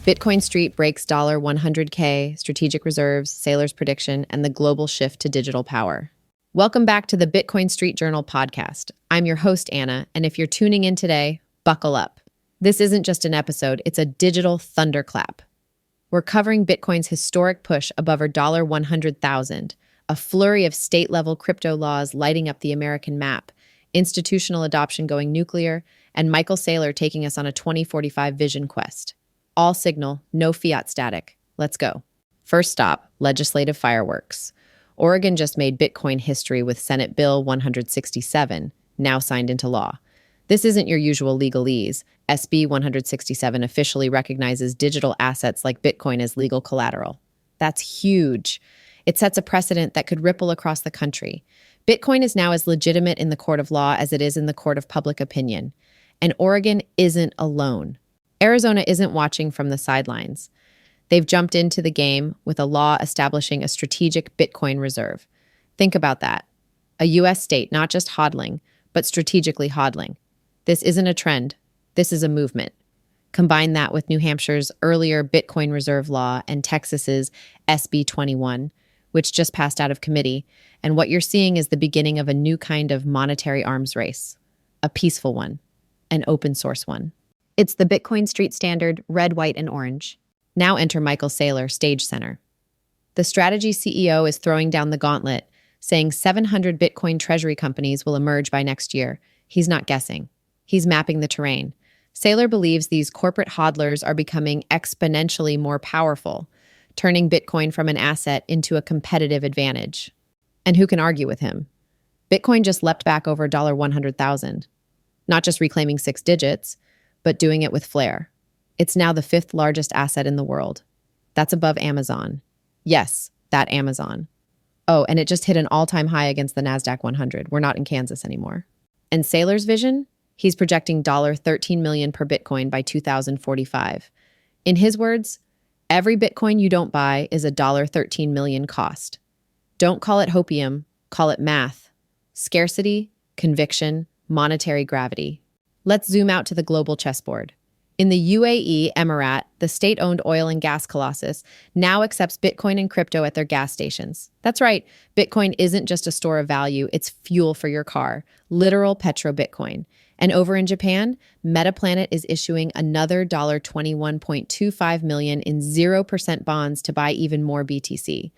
Bitcoin Street breaks $100K, strategic reserves, Saylor's prediction, and the global shift to digital power. Welcome back to the Bitcoin Street Journal podcast. I'm your host, Anna, and if you're tuning in today, buckle up. This isn't just an episode, it's a digital thunderclap. We're covering Bitcoin's historic push above our $100,000, a flurry of state-level crypto laws lighting up the American map, institutional adoption going nuclear, and Michael Saylor taking us on a 2045 vision quest. All signal, no fiat static. Let's go. First stop, legislative fireworks. Oregon just made Bitcoin history with Senate Bill 167, now signed into law. This isn't your usual legalese. SB 167 officially recognizes digital assets like Bitcoin as legal collateral. That's huge. It sets a precedent that could ripple across the country. Bitcoin is now as legitimate in the court of law as it is in the court of public opinion. And Oregon isn't alone. Arizona isn't watching from the sidelines. They've jumped into the game with a law establishing a strategic Bitcoin reserve. Think about that. A U.S. state not just hodling, but strategically hodling. This isn't a trend. This is a movement. Combine that with New Hampshire's earlier Bitcoin reserve law and Texas's SB 21, which just passed out of committee, and what you're seeing is the beginning of a new kind of monetary arms race. A peaceful one. An open source one. It's the Bitcoin Street Standard, red, white, and orange. Now enter Michael Saylor, stage center. The strategy CEO is throwing down the gauntlet, saying 700 Bitcoin treasury companies will emerge by next year. He's not guessing. He's mapping the terrain. Saylor believes these corporate hodlers are becoming exponentially more powerful, turning Bitcoin from an asset into a competitive advantage. And who can argue with him? Bitcoin just leapt back over $100,000. Not just reclaiming 6 digits, but doing it with flair. It's now the 5th largest asset in the world. That's above Amazon. Yes, that Amazon. Oh, and it just hit an all-time high against the NASDAQ 100. We're not in Kansas anymore. And Saylor's vision? He's projecting $13 million per Bitcoin by 2045. In his words, every Bitcoin you don't buy is a $13 million cost. Don't call it hopium, call it math. Scarcity, conviction, monetary gravity. Let's zoom out to the global chessboard. In the UAE Emirat, the state-owned oil and gas colossus now accepts Bitcoin and crypto at their gas stations. That's right, Bitcoin isn't just a store of value, it's fuel for your car, literal petro-Bitcoin. And over in Japan, Metaplanet is issuing another $21.25 million in 0% bonds to buy even more BTC.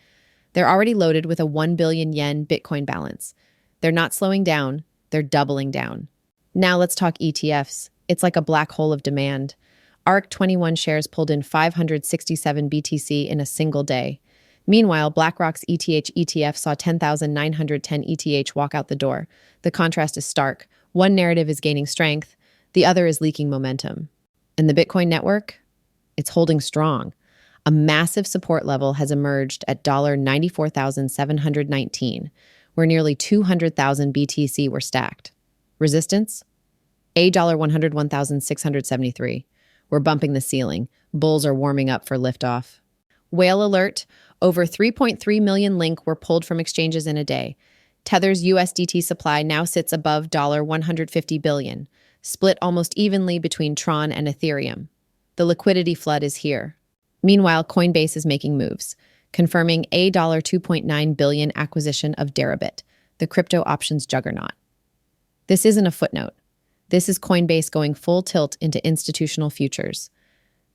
They're already loaded with a 1 billion yen Bitcoin balance. They're not slowing down, they're doubling down. Now let's talk ETFs. It's like a black hole of demand. ARK21 shares pulled in 567 BTC in a single day. Meanwhile, BlackRock's ETH ETF saw 10,910 ETH walk out the door. The contrast is stark. One narrative is gaining strength, the other is leaking momentum. And the Bitcoin network? It's holding strong. A massive support level has emerged at $94,719, where nearly 200,000 BTC were stacked. Resistance? $101,673. We're bumping the ceiling. Bulls are warming up for liftoff. Whale alert. Over 3.3 million Link were pulled from exchanges in a day. Tether's USDT supply now sits above $150 billion, split almost evenly between Tron and Ethereum. The liquidity flood is here. Meanwhile, Coinbase is making moves, confirming a $2.9 billion acquisition of Deribit, the crypto options juggernaut. This isn't a footnote. This is Coinbase going full tilt into institutional futures.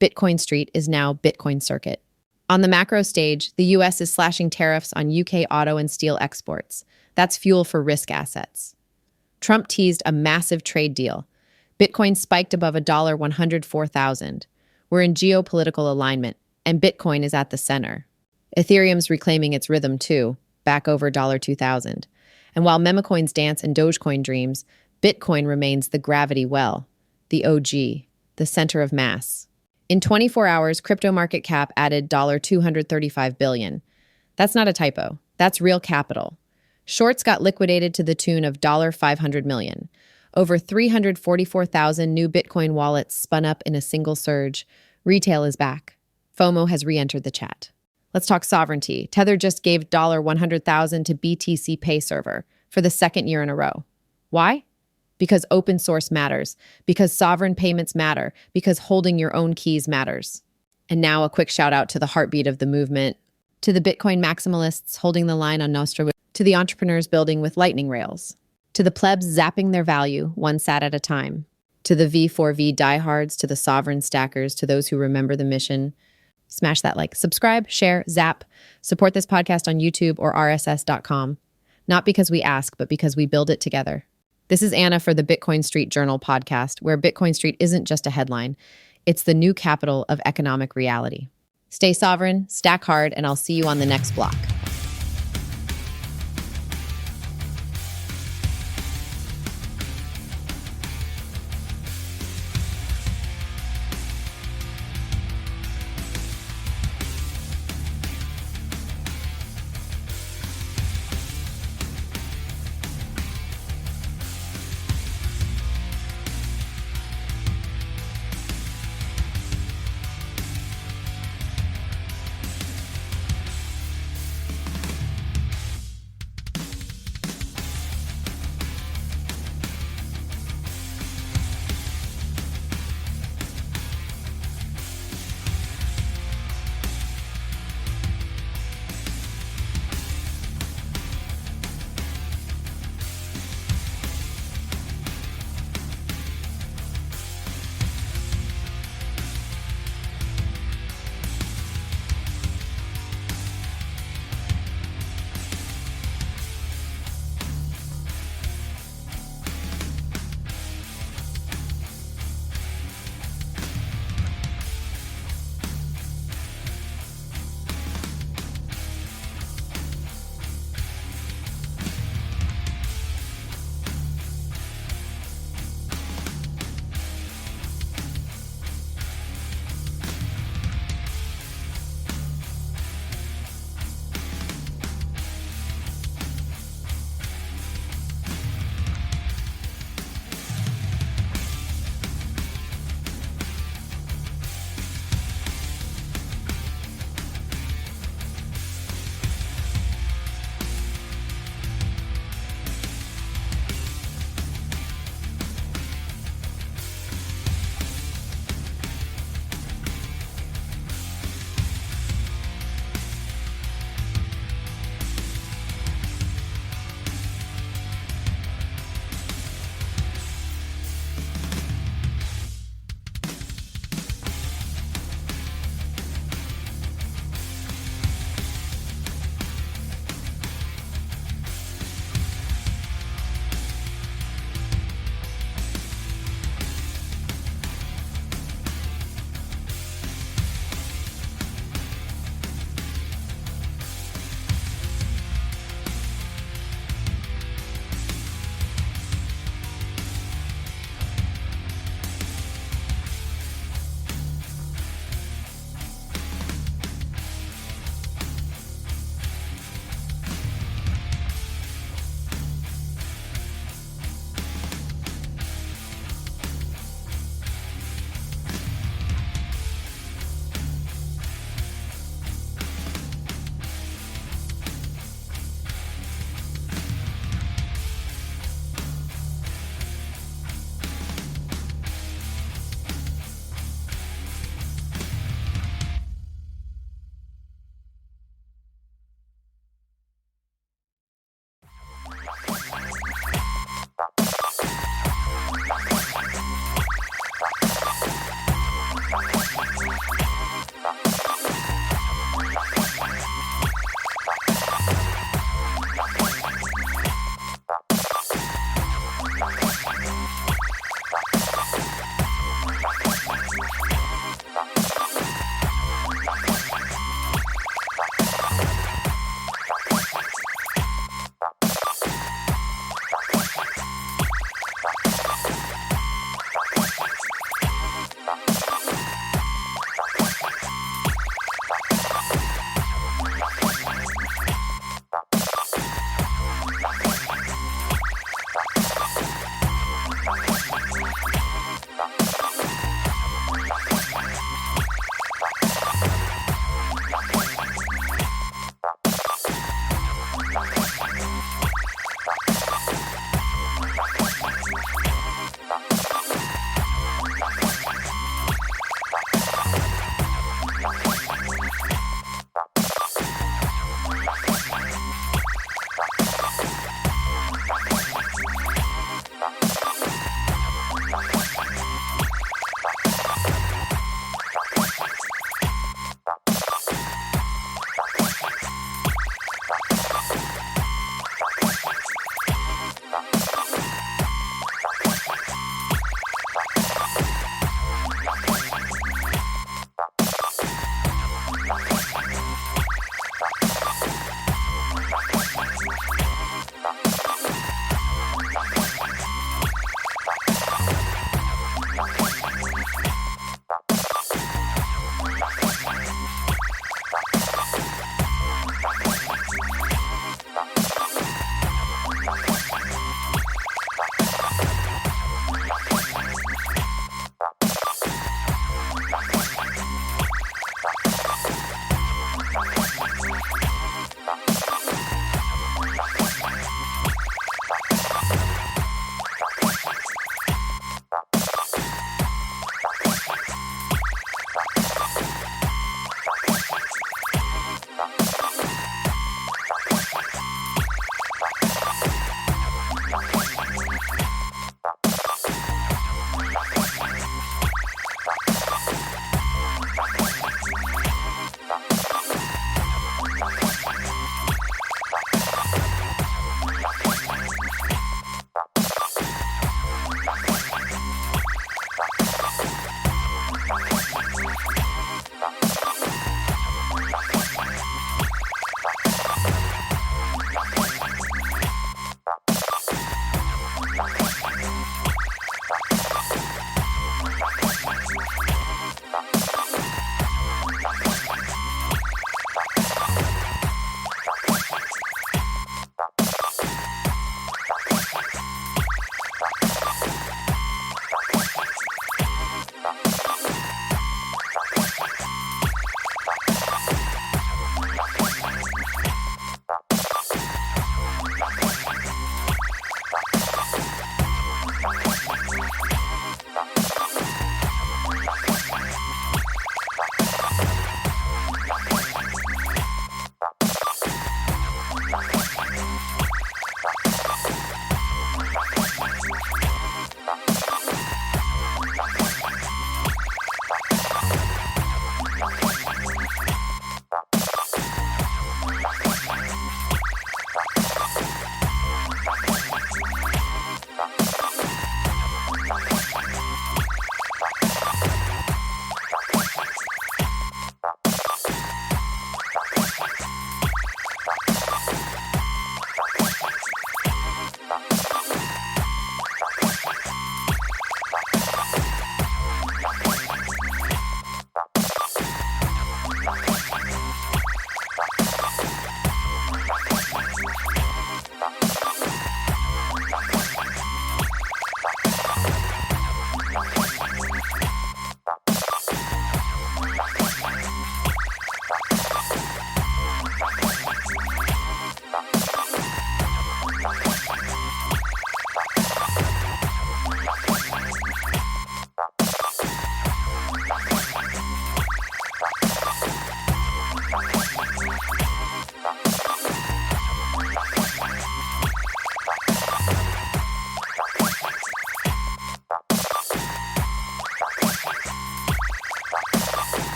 Bitcoin Street is now Bitcoin Circuit. On the macro stage, the US is slashing tariffs on UK auto and steel exports. That's fuel for risk assets. Trump teased a massive trade deal. Bitcoin spiked above $104,000. We're in geopolitical alignment, and Bitcoin is at the center. Ethereum's reclaiming its rhythm too, back over $2,000. And while memecoins dance and Dogecoin dreams, Bitcoin remains the gravity well, the OG, the center of mass. In 24 hours, crypto market cap added $235 billion. That's not a typo. That's real capital. Shorts got liquidated to the tune of $500 million. Over 344,000 new Bitcoin wallets spun up in a single surge. Retail is back. FOMO has re-entered the chat. Let's talk sovereignty. Tether just gave $100,000 to BTC Pay server for the second year in a row. Why? Because open source matters, because sovereign payments matter, because holding your own keys matters. And now a quick shout out to the heartbeat of the movement, to the Bitcoin maximalists holding the line on Nostra, to the entrepreneurs building with lightning rails, to the plebs zapping their value one sat at a time, to the V4V diehards, to the sovereign stackers, to those who remember the mission. Smash that like, subscribe, share, zap, support this podcast on YouTube or rss.com. Not because we ask, but because we build it together. This is Anna for the Bitcoin Street Journal podcast, where Bitcoin Street isn't just a headline. It's the new capital of economic reality. Stay sovereign, stack hard, and I'll see you on the next block.